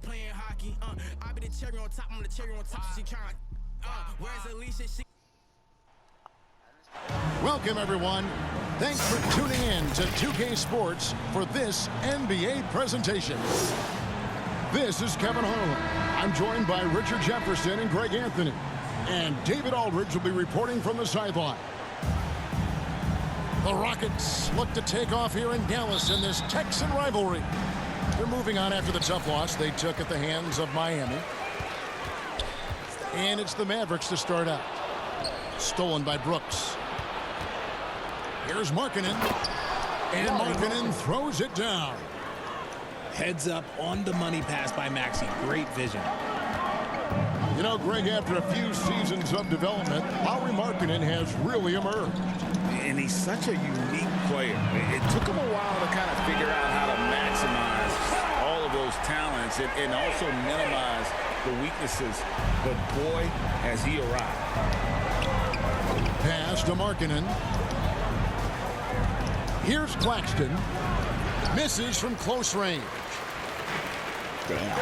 Playing hockey, I be the cherry on top, I'm the cherry on top. She trying, where's Alicia? She Welcome, everyone. Thanks for tuning in to 2K Sports for this NBA presentation. This is Kevin Harlan. I'm joined by Richard Jefferson and Greg Anthony. And David Aldridge will be reporting from the sideline. The Rockets look to take off here in Dallas in this Texan rivalry. They're moving on after the tough loss they took at the hands of Miami. And it's the Mavericks to start out. Stolen by Brooks. Here's Markkanen. And Markkanen throws it down. Heads up on the money pass by Maxey. Great vision. You know, Greg, after a few seasons of development, Lauri Markkanen has really emerged. And he's such a unique player. It took him a while to kind of figure out how to maximize all of those talents and also minimize the weaknesses. But boy, has he arrived. Pass to Markkanen. Here's Claxton. Misses from close range. Damn.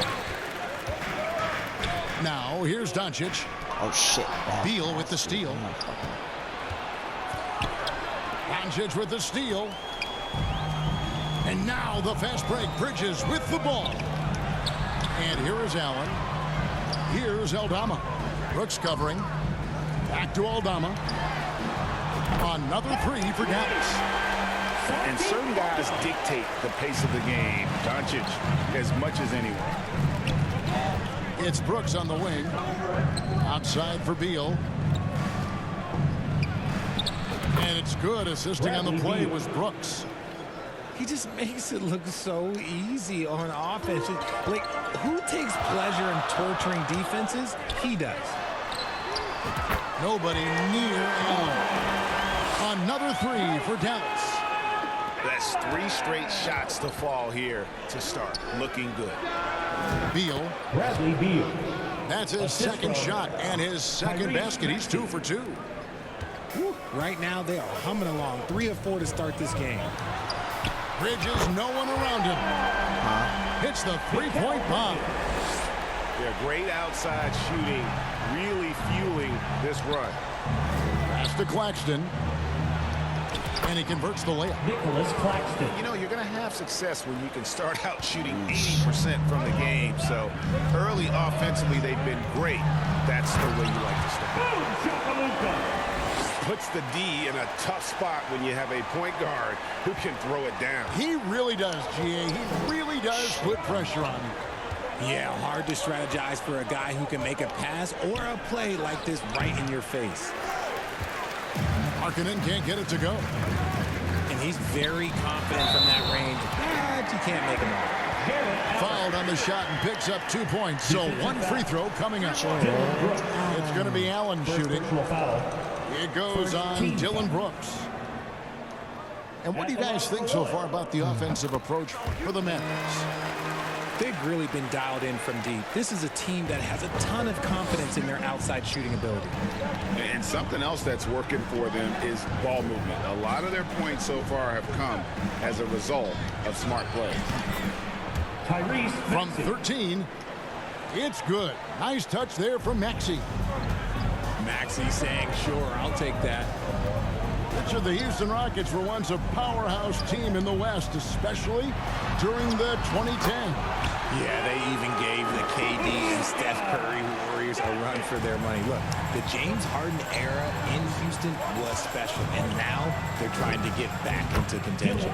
Now, here's Doncic. Oh, shit. Beal with the steal. Doncic with the steal. And now the fast break. Bridges with the ball. And here is Allen. Here's Aldama. Brooks covering. Back to Aldama. Another three for Dallas. And certain guys dictate the pace of the game. Doncic as much as anyone. It's Brooks on the wing. Outside for Beal. And it's good. Assisting on the play was Brooks. He just makes it look so easy on offense. Like, who takes pleasure in torturing defenses? He does. Nobody near Allen. Another three for Dallas. That's 3 straight shots to fall here to start. Looking good. Beal. Bradley Beal. That's his second shot and his second basket. He's 2 for 2. Woo. Right now, they are humming along. 3 of 4 to start this game. Bridges, no one around him. Hits the three-point bomb. They're great outside shooting, really fueling this run. Pass to Claxton. And he converts the layup. Nicholas Claxton. You know, you're going to have success when you can start out shooting 80% from the game. So early offensively, they've been great. That's the way you like to start. Puts the D in a tough spot when you have a point guard who can throw it down. He really does, GA. He really does put pressure on you. Yeah, hard to strategize for a guy who can make a pass or a play like this right in your face. Markkanen can't get it to go. And he's very confident from that range, but you can't make him all. Fouled on the shot and picks up 2 points. So 1 free throw coming up. It's going to be Allen shooting. It goes on Dillon Brooks. And what do you guys think so far about the offensive approach for the Mavericks? They've really been dialed in from deep. This is a team that has a ton of confidence in their outside shooting ability. And something else that's working for them is ball movement. A lot of their points so far have come as a result of smart play. From 13, it's good. Nice touch there from Maxey. Maxey saying, sure, I'll take that. Richard, the Houston Rockets were once a powerhouse team in the West, especially during the 2010. Yeah, they even gave the KD and Steph Curry Warriors a run for their money. Look, the James Harden era in Houston was special, and now they're trying to get back into contention.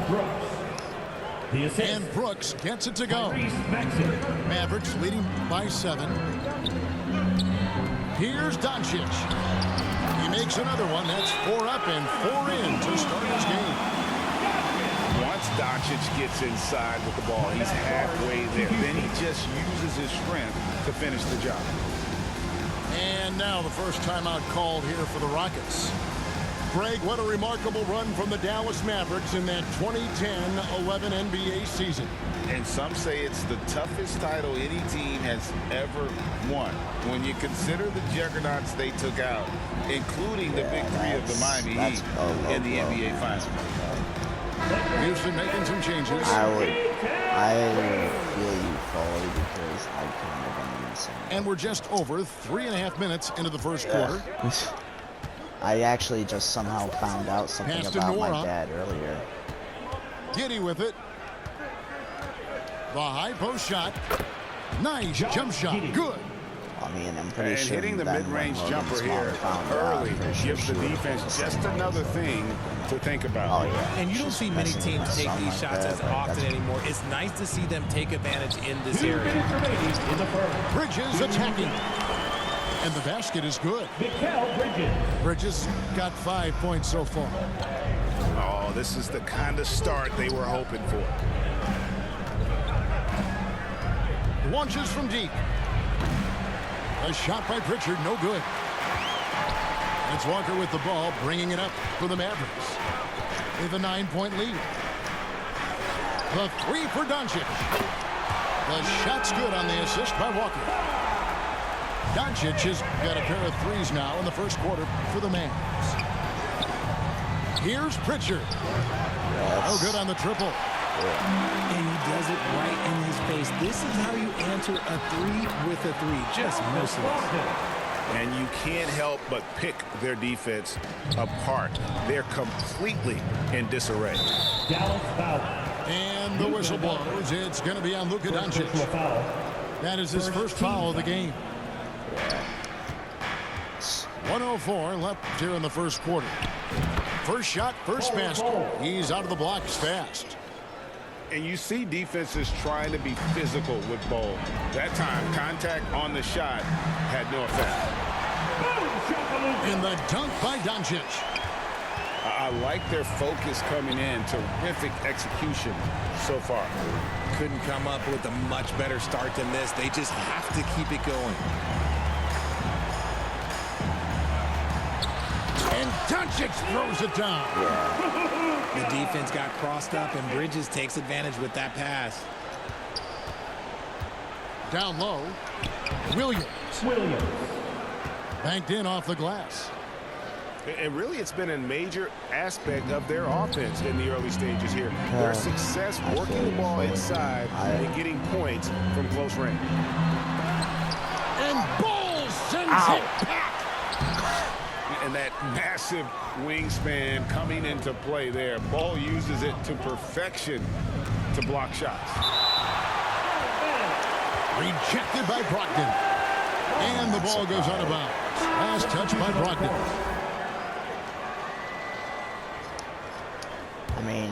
And Brooks gets it to go. Mavericks leading by 7. Here's Doncic. He makes another one. That's 4 up and 4 in to start his game. Once Doncic gets inside with the ball, he's halfway there. Then he just uses his strength to finish the job. And now the first timeout called here for the Rockets. Greg, what a remarkable run from the Dallas Mavericks in that 2010-11 NBA season. And some say it's the toughest title any team has ever won. When you consider the juggernauts they took out, including the big 3 of the Miami Heat in the NBA Finals. Houston making some changes. I feel you fully because I kind of am the same. And we're just over 3.5 minutes into the first quarter. I actually just somehow found out something Pass to about Nora. my dad earlier. Giddy with it. The high post shot. Nice jump shot. Good. I mean, I'm pretty And sure hitting the then mid-range when jumper Logan's here mom found out, early I'm pretty sure gives the she would've defense done the just same another thing to think about. Oh, yeah. And you don't She's see many messing teams with take something these like shots that, as but often that's- anymore. It's nice to see them take advantage in this 2 area. minutes remaining in the first. Bridges attacking. And the basket is good. Mikal Bridges. Bridges got 5 points so far. Oh, this is the kind of start they were hoping for. Launches from deep. A shot by Pritchard, no good. It's Walker with the ball, bringing it up for the Mavericks. With a 9-point lead. The three for Doncic. The shot's good on the assist by Walker. Doncic has got a pair of threes now in the first quarter for the Mavs. Here's Pritchard. Oh, good on the triple. And he does it right in his face. This is how you answer a three with a three. Just merciless. And you can't help but pick their defense apart. They're completely in disarray. Dallas foul. And the whistle blows. It's going to be on Luka Doncic. Personal foul. That is his first foul of the game. 1:04 left here in the first quarter. First shot, first basket. He's out of the blocks fast. And you see defenses trying to be physical with Bol. That time, contact on the shot had no effect. In the dunk by Doncic. I like their focus coming in. Terrific execution so far. Couldn't come up with a much better start than this. They just have to keep it going. And Doncic throws it down. The defense got crossed up, and Bridges takes advantage with that pass. Down low. Williams. Williams. Banked in off the glass. And really, it's been a major aspect of their offense in the early stages here. Their success working the ball inside and getting points from close range. And Ball sends it back. And that massive wingspan coming into play there. Ball uses it to perfection to block shots. Rejected by Brogdon. And the ball goes out of bounds. Last touch by Brogdon. I mean,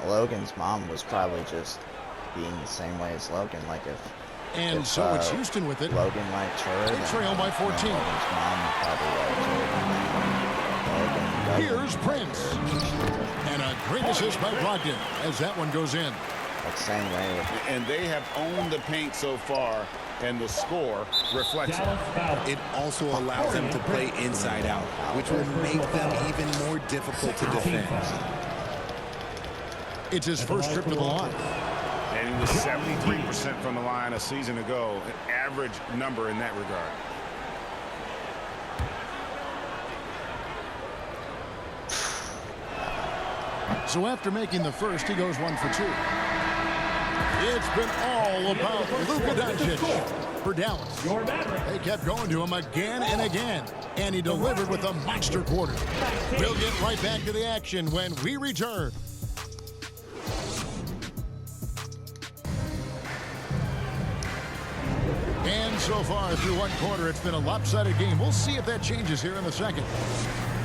Logan's mom was probably just being the same way as Logan. Like if So it's Houston with it. Logan liked her, They then, trail by 14. Logan's mom probably liked her. Logan doesn't. Here's Prince. And a great assist by Brogdon as that one goes in. Like same way with And they have owned the paint so far, and the score reflects it. Dallas foul. It also allows them to play inside out, which will make them even more difficult to defend. It's his first trip to the line. And he was 73% from the line a season ago, an average number in that regard. So after making the first, he goes 1 for 2. It's been all about Luka Doncic for Dallas. Your Mavericks. They kept going to him again and again, and he delivered with a monster quarter. We'll get right back to the action when we return. And so far through one quarter, it's been a lopsided game. We'll see if that changes here in the second.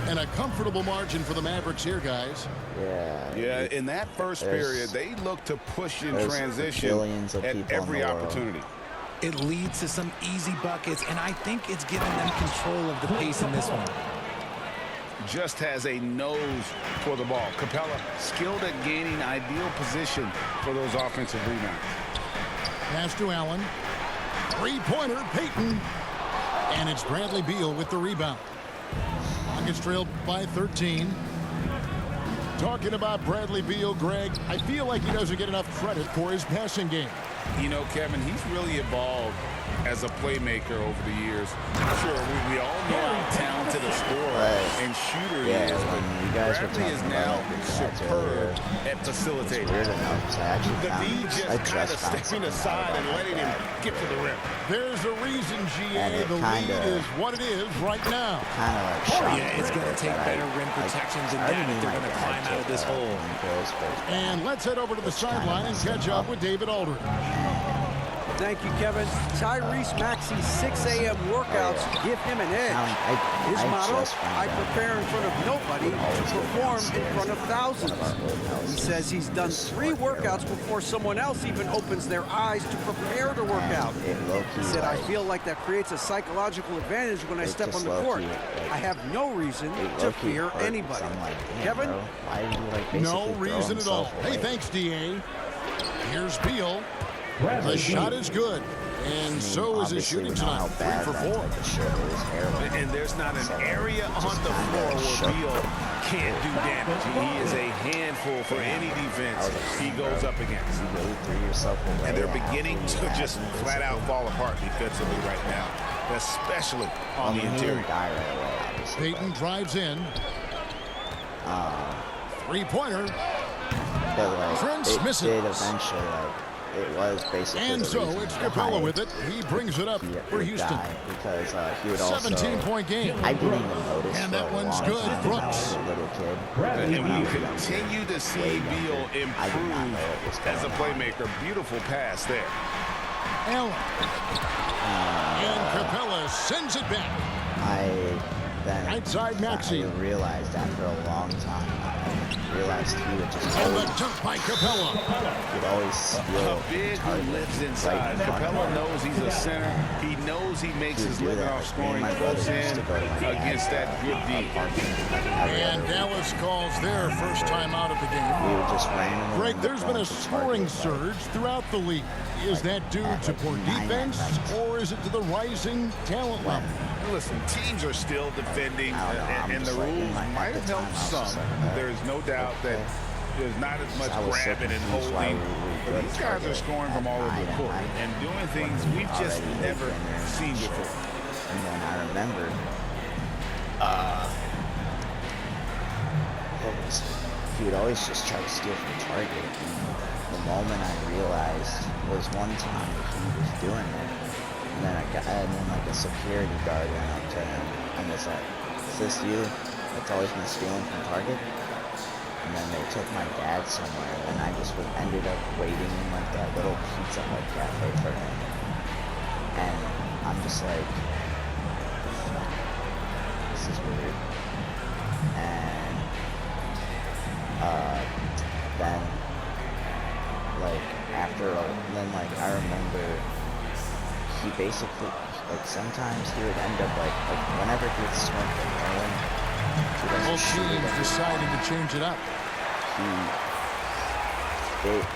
And a comfortable margin for the Mavericks here, guys. Yeah, in that first period, they looked to push in there's transition billions of at people in every the world. opportunity. It leads to some easy buckets, and I think it's given them control of the pace in this one. Just has a nose for the ball. Capella skilled at gaining ideal position for those offensive rebounds. Pass to Allen. Three-pointer, Payton. And it's Bradley Beal with the rebound. Rockets trailed by 13. Talking about Bradley Beal, Greg, I feel like he doesn't get enough credit for his passing game. You know, Kevin, he's really evolved as a playmaker over the years. Sure, we all know how talented a scorer and shooter he is, but you guys were Bradley is talking now about the superb at it's facilitating. weird enough, 'cause I actually The found, D I just kind of found stepping something aside out and about letting him that. get to the rim. There's a reason, And GA. it The lead kinda- is what it is right now. Kind of like shocked Yeah, it's me a going to bit take that better rim I protections than already that knew if they're my going to dad climb out of took, this hole. Nico's first And let's head over to the It's kinda sideline and messed catch up. up with David Aldridge. Thank you, Kevin. Tyrese Maxey's 6 a.m. workouts give him an edge. His motto, I prepare in front of nobody to perform in front of thousands. He says he's done 3 workouts before someone else even opens their eyes to prepare to work out. He said, I feel like that creates a psychological advantage when I step on the court. I have no reason to fear anybody. Kevin? No reason at all. Hey, thanks, DA. Here's Beal. The shot is good. And so is his shooting tonight. 3 for 4. And there's not an area on the floor where Beal can't do damage. He is a handful for any defense he goes up against. And they're beginning to just flat out fall apart defensively right now, especially on the interior. Peyton drives in. Three-pointer. But like, Prince it misses. did eventually, like, it was basically And the so reason it's why Capella with it. He brings it up he for would Houston. die, because he would also 17-point game. I didn't even notice And for that a one's long good. time Brooks. as a little kid. And When I we was younger, continue to see way Beal younger, I did not know what was improve as a going on. playmaker. Beautiful pass there. Allen. And Capella sends it back. Right side, Maxey. I realized after a long time, I realized he would just And the always, dunk by Capella. he'd always steal A big who target lives right inside. in front of Capella him. knows he's a center. He knows he makes He would his do living that. off Me and scoring my brother close used in to go to my dad's against that good D. And Dallas calls their first time out of the We game. would just randomly Greg, end up there's been a going to scoring target, surge throughout the league. Is that due to poor defense, or is it to the rising talent level? Listen, teams are still defending, I don't know, I'm and the just like, in rules my- at might the have time, helped I was some. just like, There's no doubt that there's not as much I was so grabbing and confused why holding. we But these guys are scoring from all over the at court night, and doing things we've just already never been there and seen shit. before. And then I remembered, he would always just try to steal from target. And the moment I realized was one time that he was doing it, and then like a security guard went up to him and was like, "Is this you that's always been stealing from target?" And then they took my dad somewhere, and I just ended up waiting in like that little Pizza Hut cafe for him. And I'm just like, this is weird. And then like then like I remember he basically like sometimes he would end up like whenever he would smoke the heroin, he Both doesn't shoot teams it. decided to change it up.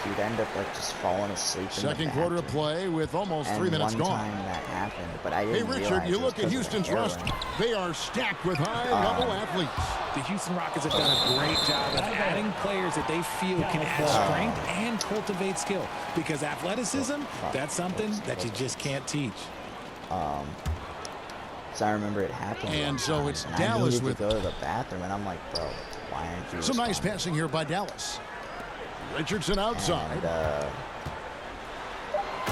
He'd end up like just falling asleep in Second the quarter of bathroom. play with almost And 3 minutes one gone. time that happened, but I Hey, didn't Richard, realize you it was look at 'cause of the Houston's heroin. roster. They are stacked with high-level athletes. The Houston Rockets have done a great job of adding players that they feel can add strength and cultivate skill. Because athleticism, that's something that you just can't teach. So I remember it happened. And one so time, it's and Dallas I needed with- to go to the bathroom, and I'm like, bro, why aren't you? Some nice responding? passing here by Dallas. Richardson outside. And,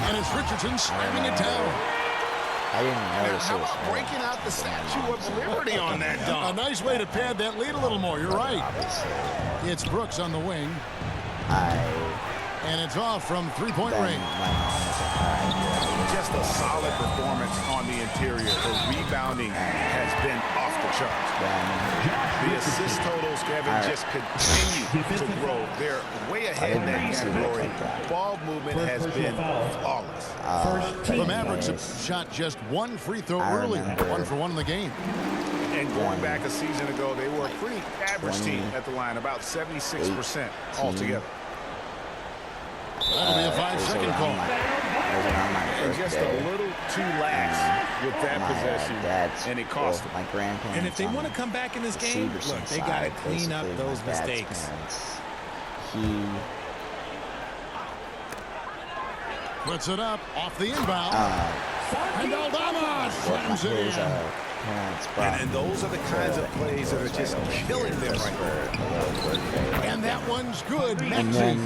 And it's Richardson slamming it down. I didn't Now, notice how it was about him. breaking out the Statue of Liberty on that A dunk? nice way to pad that lead a little more. You're right. Obviously, It's Brooks on the wing. And it's off from three-point then range. my mom was like, all right, yeah, Just a solid performance on the interior. The rebounding has been off the charts. then The assist totals, Kevin, just continue to grow. They're way ahead in that category. Ball movement has been flawless. The Mavericks have shot just one free throw I early. remember- 1 for 1 in the game. And going back a season ago, they were a pretty average team at the line, about 76% altogether. That'll be a it was 5-second around call. my And just a birthday. little too lax with that My possession, dad's, and it cost well, them. my grandparents. And if they on want to come back in this the game, Severson look, they got to side, clean up basically, those my dad's mistakes. parents, Puts it up off the inbound. And Aldama slams it in. And those are the kinds of plays that are just killing them right now. And that one's good. And then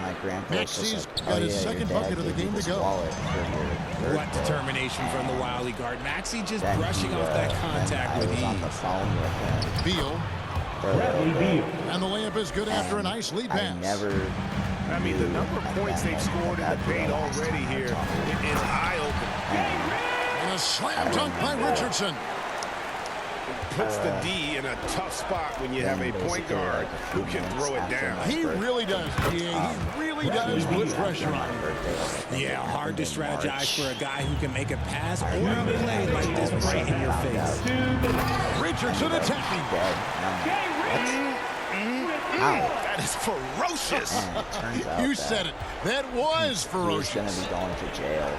my grandpa was Maxi's just like, got oh, his yeah, second your dad bucket of the gave you game to this go. wallet for your What birthday. determination from the Wiley guard. Maxey just Then brushing he, off that then contact I with was on the ease. phone with him Beal. for a little Bradley bit, Beal. And the layup is good after a and nice lead I pass. never I mean, the number of points they've scored in the paint already here is eye-opening. And a slam dunk by Richardson. Puts the D in a tough spot when you have a point guard who can throw it down. He really does. Yeah, he really does put pressure on him. Yeah, hard to strategize for a guy who can make a pass or a play like this right in your face. Richardson attacking. That is ferocious. And it turns out You that said it. That was he was going ferocious. to be going to jail.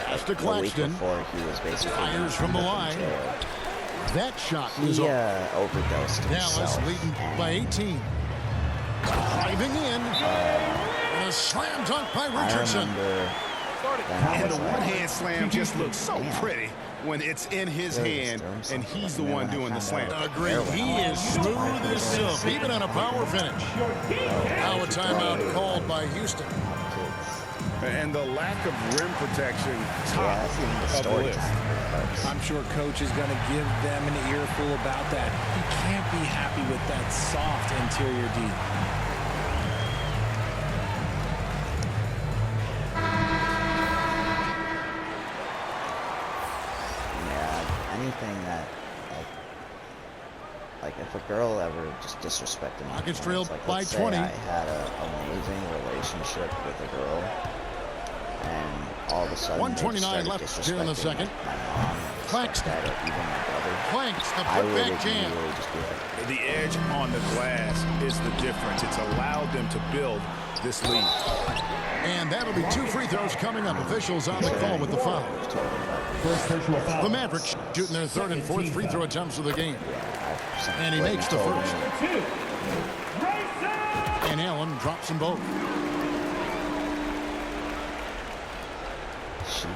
Pass to The week Claxton. before, he was basically Fires from the in line. jail. That shot is He off. overdosed Dallas himself. leading and by 18. Driving in. And a slam dunk by I Richardson. remember then I And was the like, one-hand slam just looks so Damn. pretty when it's in his hand and he's the one doing the slam. Agreed. He is smooth as silk, even on a power finish. Now a timeout called by Houston. And the lack of rim protection, top Yeah, that's even the of the story list. time. I'm sure coach is going to give them an earful about that. He can't be happy with that soft interior D. Yeah, anything that, like if a girl ever just disrespected me, Rockets it's trailed like, by let's say 20. I had an amazing relationship with a girl, and all of a sudden 1:29 left here in the second. My mom, Claxton. stepdad, or even my brother. Clanks the I would putback jam. immediately just be like, The edge on the glass is the difference. It's allowed them to build this lead. And that'll be 2 free throws coming up. Officials on the call with the foul. First personal foul. The Mavericks shooting their third and fourth free throw attempts of the game. And he makes the first. Two. Grayson! And Allen drops them both.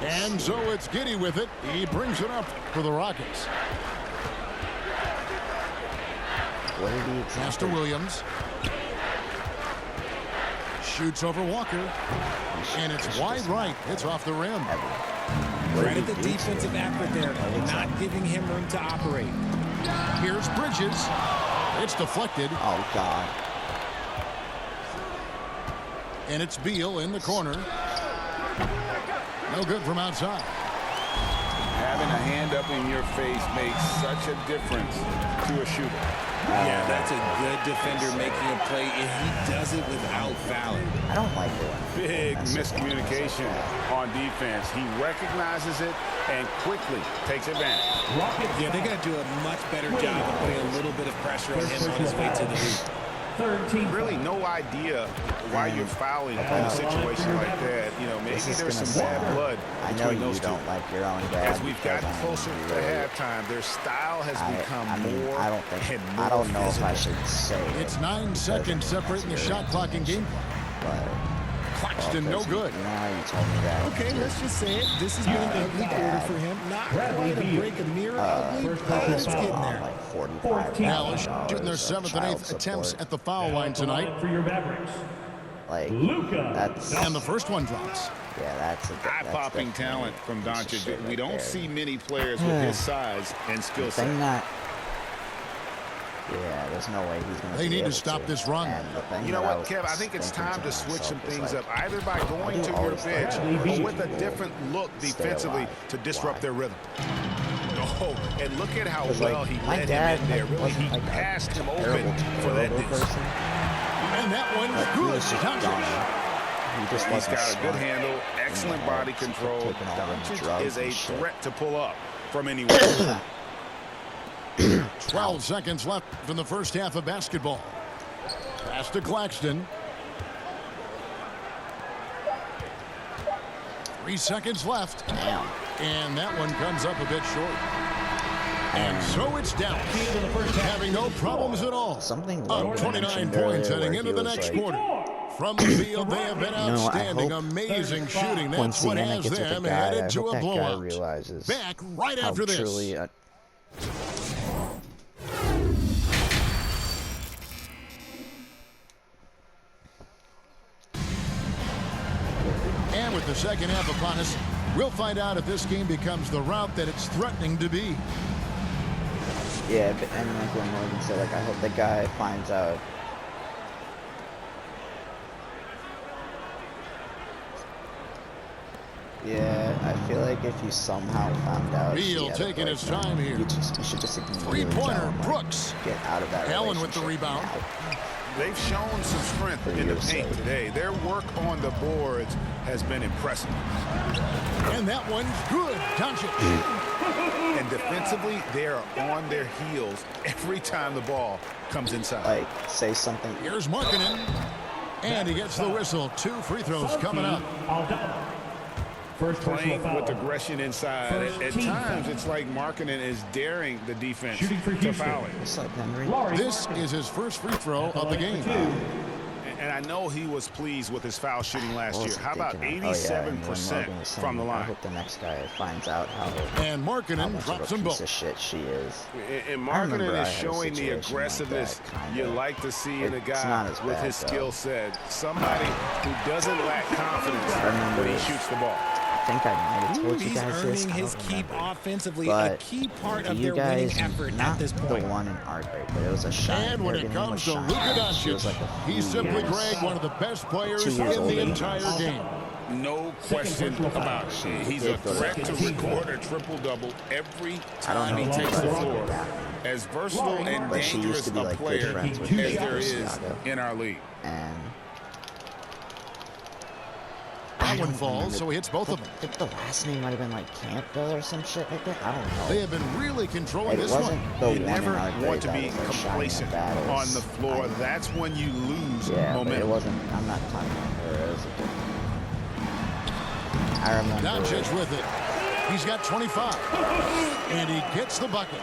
And so it's Giddey with it. He brings it up for the Rockets. What did he Pass to Williams. Shoots over Walker. And it's wide right. It's off the rim. Credit the defensive effort there, not giving him room to operate. Here's Bridges. It's deflected. Oh, God. And it's Beal in the corner. No good from outside. Having a hand up in your face makes such a difference to a shooter. Yeah, that's a good defender making a play, and he does it without fouling. I don't like it when Big messes up. miscommunication on defense. He recognizes it and quickly takes advantage. Rockets. Yeah, they're going to do a much better job of putting a little bit of pressure on him on his way to the hoop. Third team. Really no idea why you're fouling in a situation like that. You know, maybe This is there's gonna some bad sound- blood I know between you those two. don't like your own dad. As we've because gotten I'm closer to really- halftime, their style has become I mean, more I don't think, and more I don't know if I physical. should say it. It's 9 seconds separating the shot clock and game. But Claxton, no good. You know how you told me that? Okay, let's just say it. This has been an ugly quarter for him. Not Bradley quite a Beal. break a mirror ugly, First but personal it's foul. getting there. Like 45 14. Dallas shooting their 7th and 8th attempts at the foul line tonight. For your Mavericks. Like, Luka. that's, And the first one drops. yeah, that's Eye-popping definitely talent from a piece of shit Doncic. We right don't there. see many players with his size and skill The set. thing that, yeah, there's no way he's going They need to stop this run. You know what, Kev? I think it's time to switch some things up, either by going to your bench or with a different look defensively to disrupt their rhythm. Oh, and look at how well he my led dad, him in there. like, Really, wasn't he like a passed him terrible, open for that terrible distance. person. And that one's Like, he good. was just Doncic. dumb. He just He's wasn't got a good smart. handle, excellent You know, body just control. taking all them Doncic drugs is a and shit. threat to pull up from anywhere. 12 seconds left in the first half of basketball. Pass to Claxton. 3 seconds left. Damn. And that one comes up a bit short. And so it's Dallas, having no problems at all. Something Up Logan 29 mentioned points earlier heading where into he the was next like, quarter. From the field, they have been outstanding, hope amazing shooting. once That's what Indiana has gets with the them guy, I headed hope to a that guy blowout. realizes Back right how after this. truly And with the second half upon us, we'll find out if this game becomes the route that it's threatening to be. yeah, but, and like what Morgan said, like I hope the guy finds out. Yeah, I feel like if you somehow found out, Beal taking his time here. you should just immediately tell Three-pointer, him, like, Brooks. get out of that Allen with the relationship rebound. now. They've shown some strength in the paint today. Their work on the boards has been impressive. And that one's good. Doncic. And defensively, they are on their heels every time the ball comes inside. Like, say something. Here's Markkanen. And he gets the whistle. 2 free throws coming up. First personal Playing foul. with aggression inside. At times, it's like Markkanen is daring the defense Shooting for to Houston. foul it. What's up, Henry? This is his first free throw of the game. And I know he was pleased with his foul shooting last What year. was I How about thinking of? 87% from the I line? hope the next guy finds out how And Markkanen much drops of a them piece both. of shit she is. And I remember Markkanen I is had a showing the situation like aggressiveness that, kinda. you like to see in a It's guy not as with bad, his though. skill set. Somebody who doesn't lack confidence remember when he shoots the ball. I think I might have told you He's guys this. earning I his don't keep remember. offensively, a But key part of you their winning guys, effort not at this the point. one in Ardbeg, but it was a shot. And when it comes to Luka She was Doncic, like a he's few simply, years. Greg, one of the best players 2 in years older the than entire us. game. No question about it. He's a threat to record a triple-double every time he know takes if the that's floor. back. As versatile and But she used dangerous to be a like good player friends with as David there is Santiago. in our league. And That one falls, so he hits both of them. I think the last name might have been like Campbell or some shit like that. I don't know. They have been really controlling It this wasn't one. the You one in never Ardbeg want to that be was, like, shining complacent battles. on the floor. That's when you lose Yeah, but it momentum. wasn't. I'm not talking about her. It was a different. I remember. Doncic with it. He's got 25. And he gets the bucket.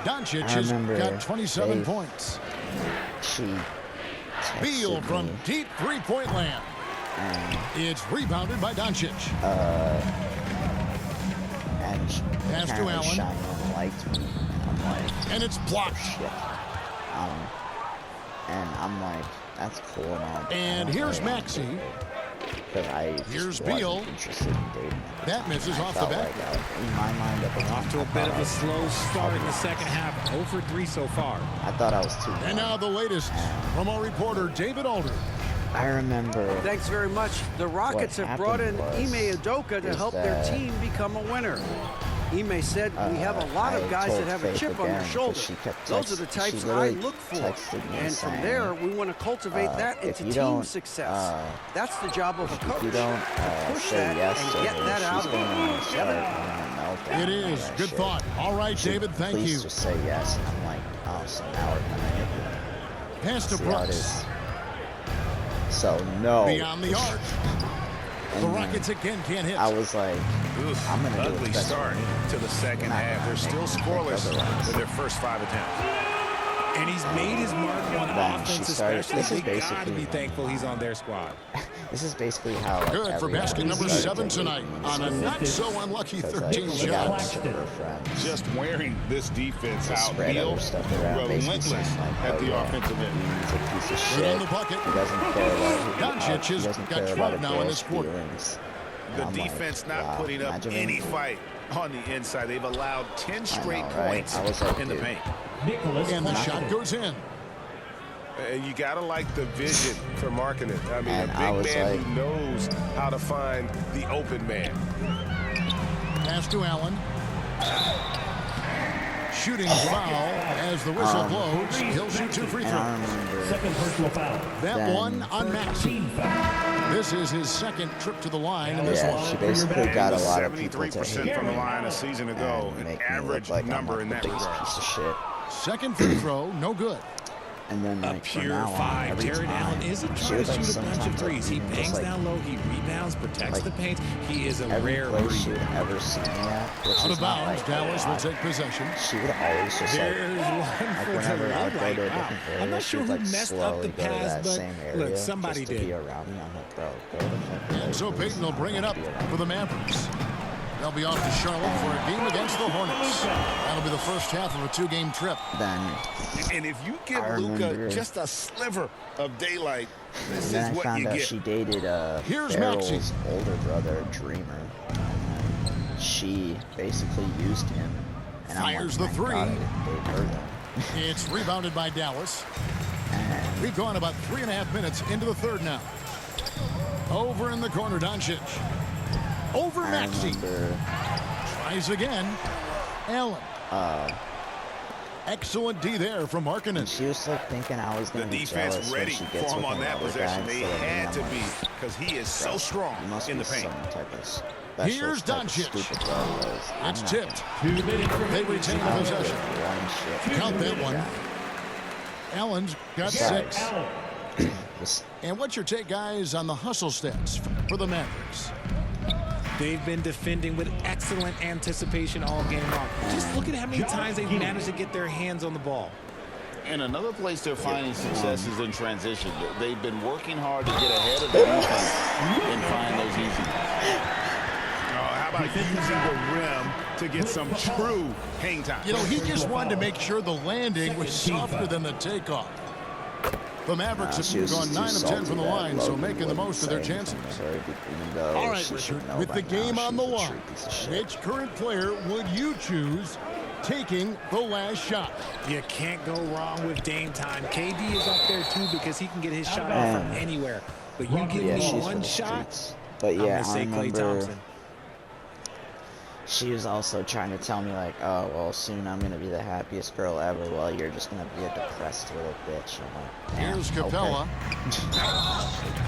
Doncic I has remember got 27 Dave- points. She Beal texted from me, deep three-point land. and It's rebounded by Doncic. and she Pass to apparently Allen. Cheyenne liked me, and I'm like, And it's blocked. shit. And I'm like, that's cool and all. but I And don't here's really wanna Maxey. date her, 'cause I just Here's wasn't Beal. interested in dating her at the That time, misses and I off the felt bat. like in my mind at the time, Off to a I bit thought of I a was- slow start in the second half. 0 for 3 so far. I thought I was too young. And now the latest from our reporter, David Alder. I remember. Thanks very much. The Rockets have brought in happened Ime Udoka to is help their that team become a winner. Ime said, we have a lot of I guys told that have a Faith chip on their again, 'cause shoulder. she kept Those are the text- she types I literally look for. texted me And from saying, there, we want to cultivate that if into you team don't, success. That's the job of a coach. If you don't to push say that yes and to get her, that out she's of going her. to start having a meltdown. It and is. all that Good shit. thought. All right, She- David, thank please you. just say yes. And I'm like, oh, so now we're going to hit me. Pass to See how it Brooks. is. So, no. Beyond the arc. And The then Rockets again can't hit. I was like, Oof, I'm going to do ugly it better. start to the second Not half. They're gonna still make me scoreless think otherwise. in their first 5 attempts. And he's made his mark on Then she offense started- especially. this is They got to be basically- thankful he's on their squad. this is basically how. Like, Good for every basket other number started 7 to tonight hate me. on a not-so-unlucky Because, like, 13 she got a shots. bunch of her friends. Just wearing this defense to out. spread Beal, other stuff around, basically relentless saying like, at oh, the yeah, offensive end. he's a piece of Good shit. on the bucket. He doesn't care about Doncic he has doesn't got care 12 about a now in girl's this quarter. feelings. And The I'm like, defense not wow, putting up imagine any if- fight on the inside. They've allowed 10 straight know, right? points I was like, in the dude. paint. Nicholas And the Claxton. shot goes in. You gotta like the vision for Markkanen. I mean, And a I big was man like- who knows how to find the open man. Pass to Allen. Shooting foul as the whistle blows. He'll shoot 2 free And I throws. remember Second personal foul. That then- one on Maxey. Team foul. This is his second trip to the line in this yeah, one. she basically got a lot of people to 73% hate from the me line a season ago. and An make me average look like number I'm in like that the biggest regard. piece of shit. Second free throw, no good. And then, A like, from pure now on, five. every Jared time, Allen isn't she trying would, to like, shoot a bunch of sometimes, like, threes. He even just, bangs like, down low. He rebounds, protects like, the paint. He is a every rare play breed. she would ever see me at, which Out is of not, bounds, like, Dallas a will lot, take possession. she would always just, There's one like for whenever I would go to a wow. different area, I'm not she sure would, who like, messed up slowly the go to pass, that but same area look, somebody just to did. be around me. I'm like, bro, go to fucking And so Peyton will bring it up for the Mavericks. They'll be off to Charlotte for a game against the Hornets. That'll be the first half of a 2-game trip. Then, And if you give I Luka remember- just a sliver of daylight, this then is I what found you out get. she dated Here's Farrell's Maxey. older brother, Dreamer. And then she basically used him. And Fires I'm like, the "My God, three." I didn't date her then." It's rebounded by Dallas. And We've gone about 3.5 minutes into the third now. Over in the corner, Doncic. Over I Maxey. remember Tries again. Allen. Excellent D there from Markkanen. she was like thinking I was The gonna be defense jealous when ready she for gets him with on that another possession. guy They instead of me. had I'm to like, be because he is so "Bro, strong you must in be the paint. some type of special Here's type of Doncic. stupid bro was. I'm It's not tipped. 2 minutes They remaining. retain gonna possession. give one shit. Count that one. Allen's got 6. Allen. Just- And what's your take, guys, on the hustle stats for the Mavericks? They've been defending with excellent anticipation all game long. Just look at how many times they've managed to get their hands on the ball. And another place they're finding success is in transition. They've been working hard to get ahead of the defense and find those easy. How about using the rim to get some true hang time? You know, he just wanted to make sure the landing was softer than the takeoff. The Mavericks she have was gone too 9 of 10 salty from the that line, so Logan making the wouldn't most of their say chances. anything to her, even though All right, she should Richard, know with by the now game on she's the a line, true piece of shit. which current player would you choose taking the last shot? You can't go wrong with Dame time. KD is up there too because he can get his shot off from anywhere. But you give Yeah, me she's for one the shot, streets. But I'm yeah, gonna I say Klay remember Thompson. she was also trying to tell me like, oh, well, soon I'm gonna be the happiest girl ever. Well, you're just gonna be a depressed little bitch. I'm like, "Yeah, Here's okay." Capella.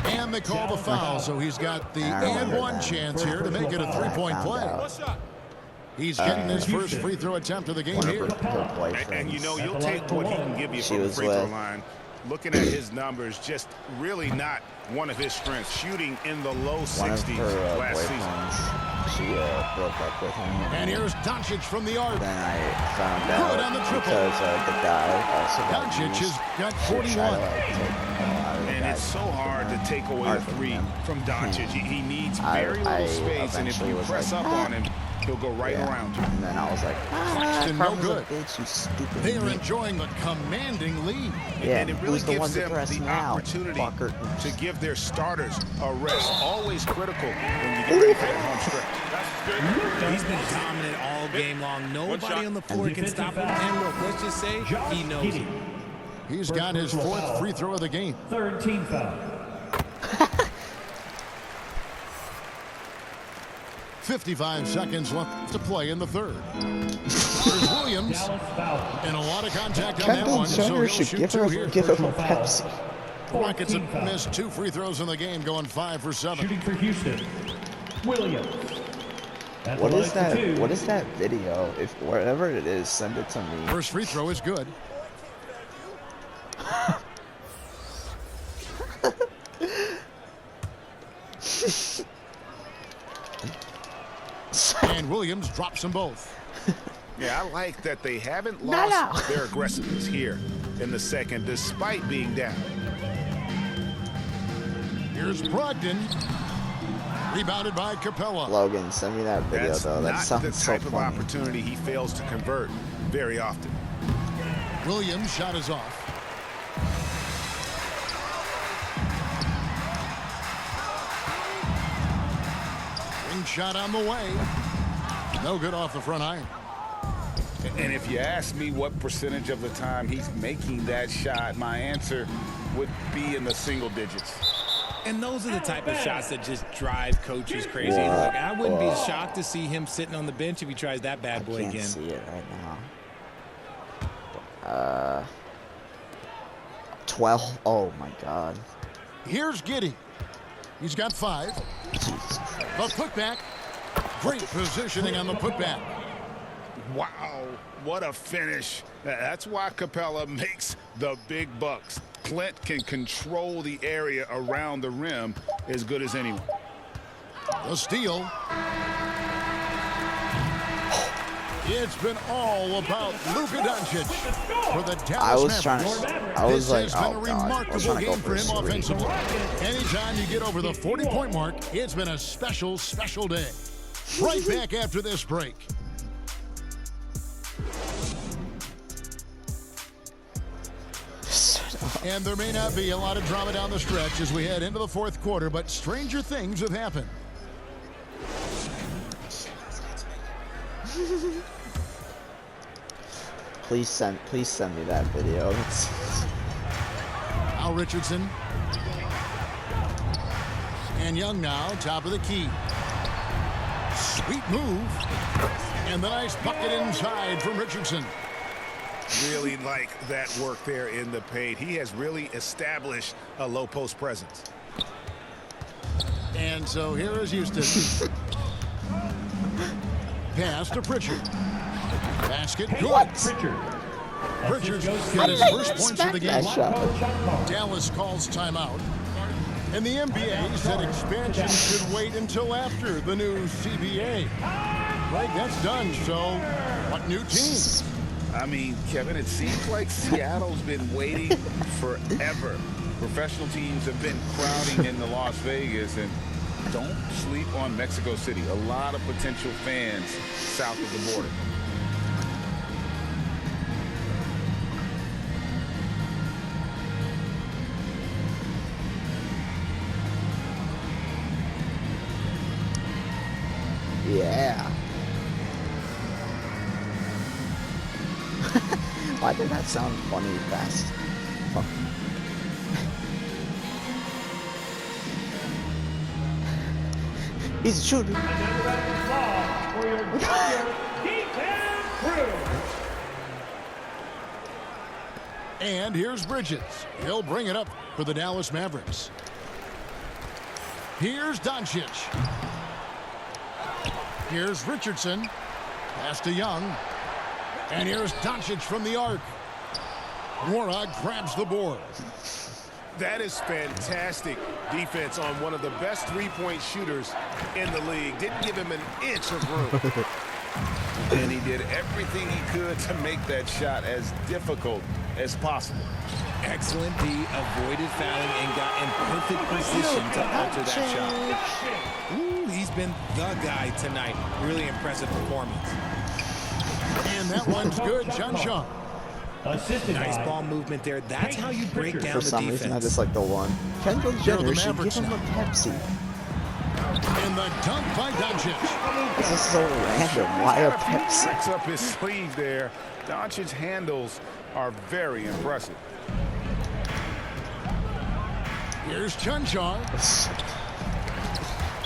And they call the foul, so he's got the I remember and one that. chance here to make it a When I 3-point found play. out He's getting his first free throw attempt of the game one of here. her boyfriends. And you know, you'll take what he can give you She from the was free throw with- line. Looking at his numbers, just really not one of his strengths. Shooting in the low one of 60s her last season. boyfriends, she broke up with him. And here's Doncic from the arc. Then I found Good out on the triple. because the guy also got Doncic used has got to try 41. to, like, take a lot of the And it's guys so hard to take away hard the from three him. from Doncic. He needs I- very I little space, and if eventually you was press like, up on him, he'll go right Yeah. around you. And then I was like, Claxton, no Carmen's a good. bitch, you stupid They are bitch. enjoying the commanding lead. Yeah, And it really who's the one gives them depressed the now? opportunity Fucker. to give their starters a rest. Always critical when you get ready for the home stretch. He's been dominant all game long. Nobody on the floor can stop him. And look, let's just say he knows it. He's got his 4th free throw of the game. Third team foul. 55 seconds left to play in the third. Here's Williams. Dallas foul. And a lot of contact on that Kendall one, so Jenner he'll should shoot give 2 her, here. give her a Personal foul. Pepsi. Rockets 14 have foul. missed 2 free throws in the game, going 5 for 7. Shooting for Houston. Williams. At the What line is for that? two. What is that video? If whatever it is, send it to me. First free throw is good. And Williams drops them both. Yeah, I like that they haven't lost No. their aggressiveness here in the second, despite being down. Here's Brogdon. Rebounded by Capella. Logan, send me that video That's though. That not the sounds so type of funny. opportunity he fails to convert very often. Williams' shot is off. Ring shot on the way. No good off the front iron. And if you ask me what percentage of the time he's making that shot, my answer would be in the single digits. And those are the type of shots that just drive coaches crazy. Whoa. Look, I wouldn't be Whoa. shocked to see him sitting on the bench if he tries that bad boy Can't again. see it right now. 12. Oh my God. Here's Giddey. He's got 5. Jesus Christ. The putback. Great positioning on the putback. Wow, what a finish. That's why Capella makes the big bucks. Clint can control the area around the rim as good as anyone. The steal. It's been all about Luka Doncic for the Dallas Mavericks. I was like, This has been a oh god, I was remarkable trying to go game for for a him three. offensively. Anytime you get over the 40-point mark, it's been a special, special day. Right back after this break. And there may not be a lot of drama down the stretch as we head into the fourth quarter, but stranger things have happened. Please send me that video. Al Richardson. And Young now, top of the key. Sweet move. And the nice bucket inside from Richardson. Really like that work there in the paint. He has really established a low post presence. And so here is Houston. Pass to Pritchard. Basket good. Pritchard's got his first points of the game. Dallas calls timeout. And the NBA said expansion should wait until after the new CBA. Right, that's done. So what new teams? I mean, Kevin, it seems like Seattle's been waiting forever. Professional teams have been crowding into Las Vegas, and don't sleep on Mexico City. A lot of potential fans south of the border. Yeah. Why did that sound funny fast? Fuck. He's shooting. And here's Bridges. He'll bring it up for the Dallas Mavericks. Here's Doncic. Here's Richardson. Pass to Young. And here's Doncic from the arc. Mora grabs the board. That is fantastic defense on one of the best three-point shooters in the league. Didn't give him an inch of room. And he did everything he could to make that shot as difficult as possible. Excellent D, avoided fouling and got in perfect position to alter that shot. Ooh, he's been the guy tonight. Really impressive performance. And that one's good, John Shaw. Nice ball movement there. That's how you break down the defense. For some reason, I just like the one. Kendall Jenner should give him a Pepsi. And the dunk by Doncic. This is so random. Why a Pepsi? Tricks up his sleeve there. Doncic's handles are very impressive. Here's Chunshaw.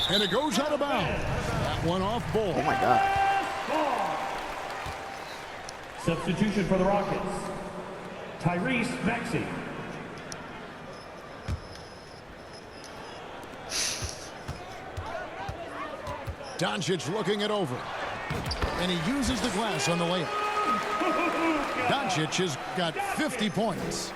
And it goes out of bounds. That one off ball. Oh my god. Substitution for the Rockets. Tyrese Maxey. Doncic looking it over. And he uses the glass on the layup. Doncic has got 50 points.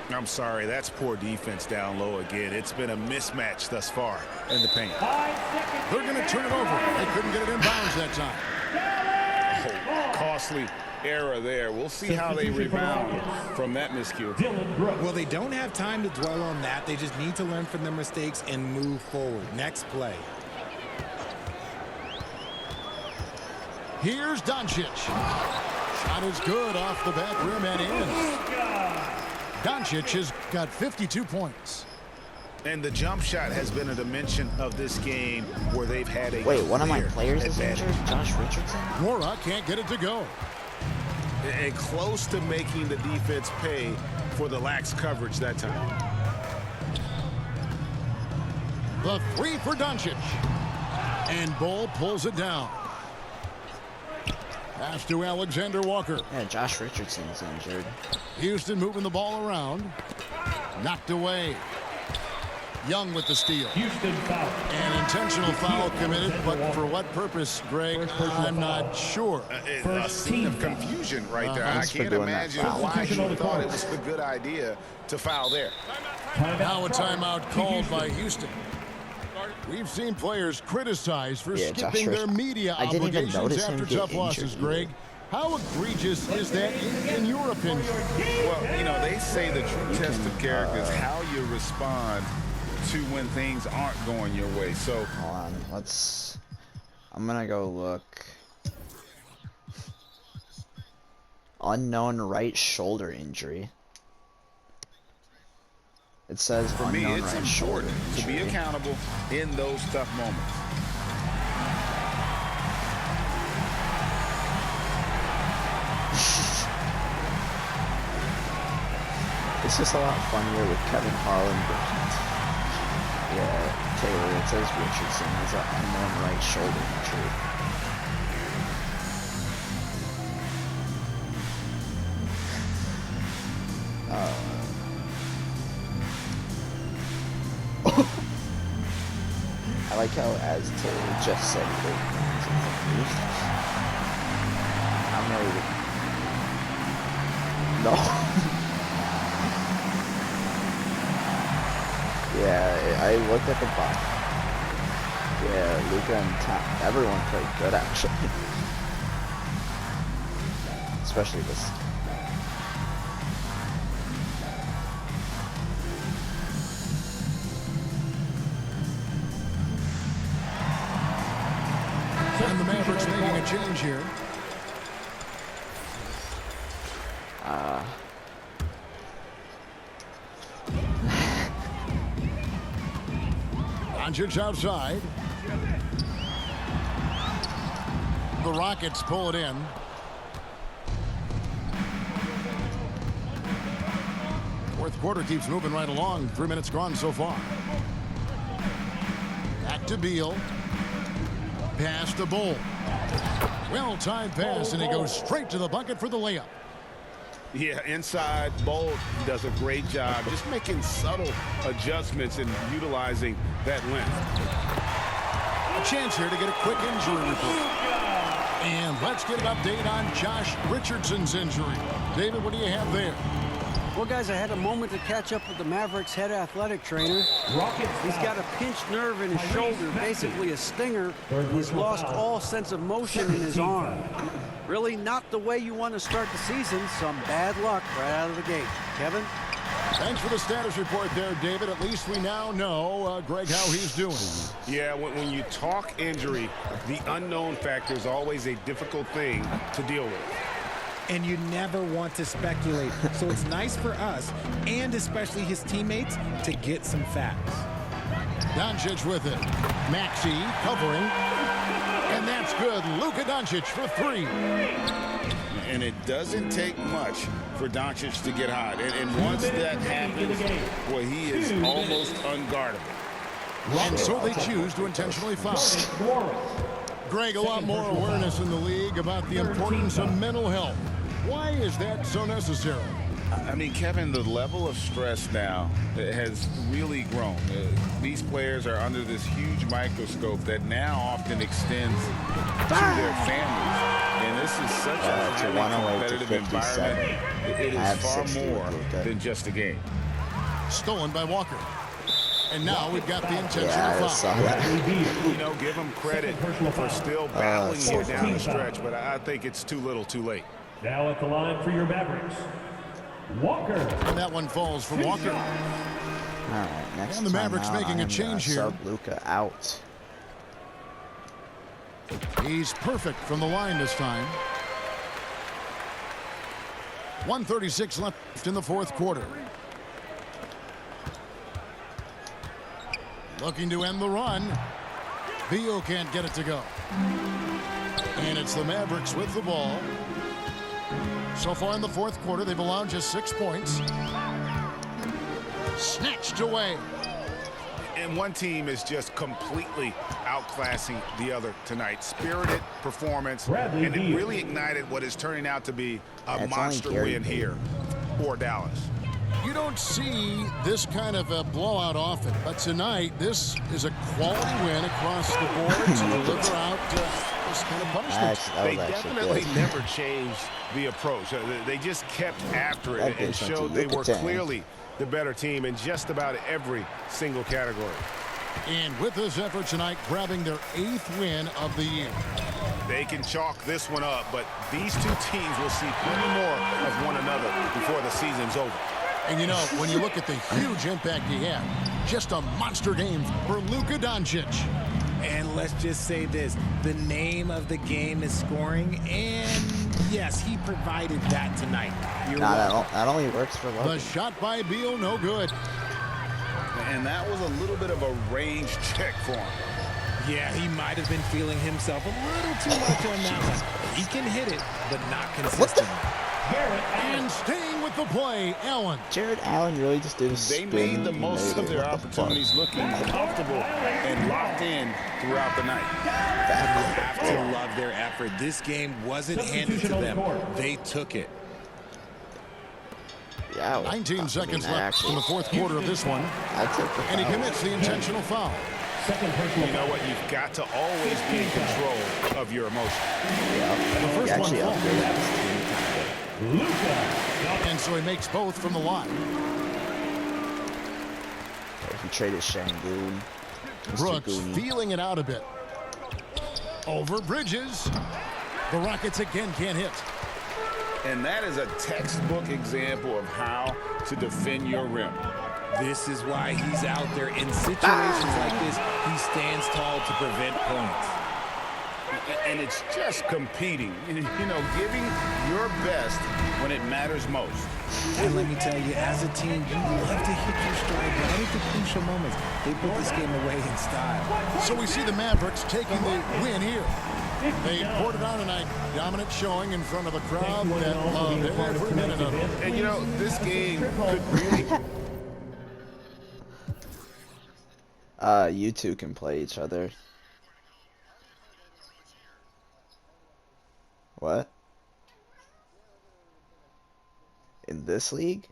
I'm sorry, that's poor defense down low again. It's been a mismatch thus far in the paint. They're going to turn it over. They couldn't get it in bounds that time. Oh, costly error there. We'll see how they rebound from that miscue. Well, they don't have time to dwell on that. They just need to learn from their mistakes and move forward. Next play. Here's Doncic. Shot is good off the back rim and in. Doncic has got 52 points. And the jump shot has been a dimension of this game where they've had a Wait, one of my clear players is advantage. injured? Josh Richardson? Mora can't get it to go. And close to making the defense pay for the lax coverage that time. The three for Doncic. And Bull pulls it down. Pass to Alexander Walker. Yeah, Josh Richardson's injured. Houston moving the ball around. Knocked away. Young with the steal. Houston foul. An intentional foul committed, but for what purpose, Greg, I'm not sure. A scene of confusion right there. I can't imagine why he thought it was a good idea to foul there. Now a timeout called by Houston. We've seen players criticized for skipping their media obligations after tough losses, Greg. How egregious is that in your opinion? Well, you know, they say the true test of character is how you respond to when things aren't going your way. So hold on, I'm gonna go look. Unknown right shoulder injury. It says for me, unknown it's right shoulder important to injury. be accountable in those tough moments. It's just a lot funnier with Kevin Harlan versus Taylor. It says Richardson has an unknown right shoulder injury. I like how as Taylor just said I'm ready to... No. Yeah, I looked at the box. Yeah, Luka and Tom, everyone played good actually. Especially this. And the Mavericks making a change here. Doncic outside. The Rockets pull it in. Fourth quarter keeps moving right along. 3 minutes gone so far. Back to Beal. Pass to Bull. Well-timed pass, and he goes straight to the bucket for the layup. Yeah, inside, Bolt does a great job just making subtle adjustments and utilizing that length. A chance here to get a quick injury report. And let's get an update on Josh Richardson's injury. David, what do you have there? Well, guys, I had a moment to catch up with the Mavericks head athletic trainer. He's got a pinched nerve in his shoulder, basically a stinger. He's lost all sense of motion in his arm. Really not the way you want to start the season. Some bad luck right out of the gate. Kevin? Thanks for the status report there, David. At least we now know, Greg, how he's doing. Yeah, when you talk injury, the unknown factor is always a difficult thing to deal with. And you never want to speculate. So it's nice for us, and especially his teammates, to get some facts. Doncic with it. Maxey covering. And that's good. Luka Doncic for three. And it doesn't take much for Doncic to get hot. And once that happens, boy, he is almost unguardable. And so they choose to intentionally foul. Greg, a lot more awareness in the league about the importance of mental health. Why is that so necessary? I mean, Kevin, the level of stress now has really grown. These players are under this huge microscope that now often extends to their families. And this is such a highly competitive environment. It is far more than just a game. Stolen by Walker. And now we've got the intentional foul. You know, give him credit for still battling here down the stretch, but I think it's too little too late. Now at the line for your Mavericks, Walker. And that one falls for Walker. All right, next and the Mavericks making a change here. Sub Luka out. He's perfect from the line this time. 1:36 left in the fourth quarter. Looking to end the run. Beal can't get it to go. And it's the Mavericks with the ball. So far in the fourth quarter, they've allowed just 6 points. Snatched away. And one team is just completely outclassing the other tonight. Spirited performance, and it really ignited what is turning out to be a monster win here for Dallas. You don't see this kind of a blowout often, but tonight this is a quality win across the board to deliver out this kind of punishment. They definitely never changed the approach. They just kept after it and showed they were clearly the better team in just about every single category. And with this effort tonight, grabbing their 8th win of the year. They can chalk this one up, but these two teams will see plenty more of one another before the season's over. And you know, when you look at the huge impact he had, just a monster game for Luka Doncic. And let's just say this, the name of the game is scoring, and yes, he provided that tonight. That only works for Luka. The shot by Beal, no good. And that was a little bit of a range check for him. Yeah, he might have been feeling himself a little too much on that one. He can hit it, but not consistently. And staying with the play, Allen. Jared Allen really just did a spin. They made the most of their opportunities, looking comfortable and locked in throughout the night. You have to love their effort. This game wasn't handed to them. They took it. Yeah, 19 seconds left in the fourth quarter of this one. And he commits the intentional foul. You know what? You've got to always be in control of your emotions. Yeah. The first one upgraded his team. and so he makes both from the line. He traded Şengün. Brooks feeling it out a bit. Over Bridges. The Rockets again can't hit. And that is a textbook example of how to defend your rim. This is why he's out there in situations like this. He stands tall to prevent points. And it's just competing, you know, giving your best when it matters most. And let me tell you, as a team, you love to hit your stride, but right at the crucial moments, they put this game away in style. So we see the Mavericks taking the win here. They poured it on tonight, dominant showing in front of a crowd that loved every minute of it. And you know, this game could really... You two can play each other. What? In this league?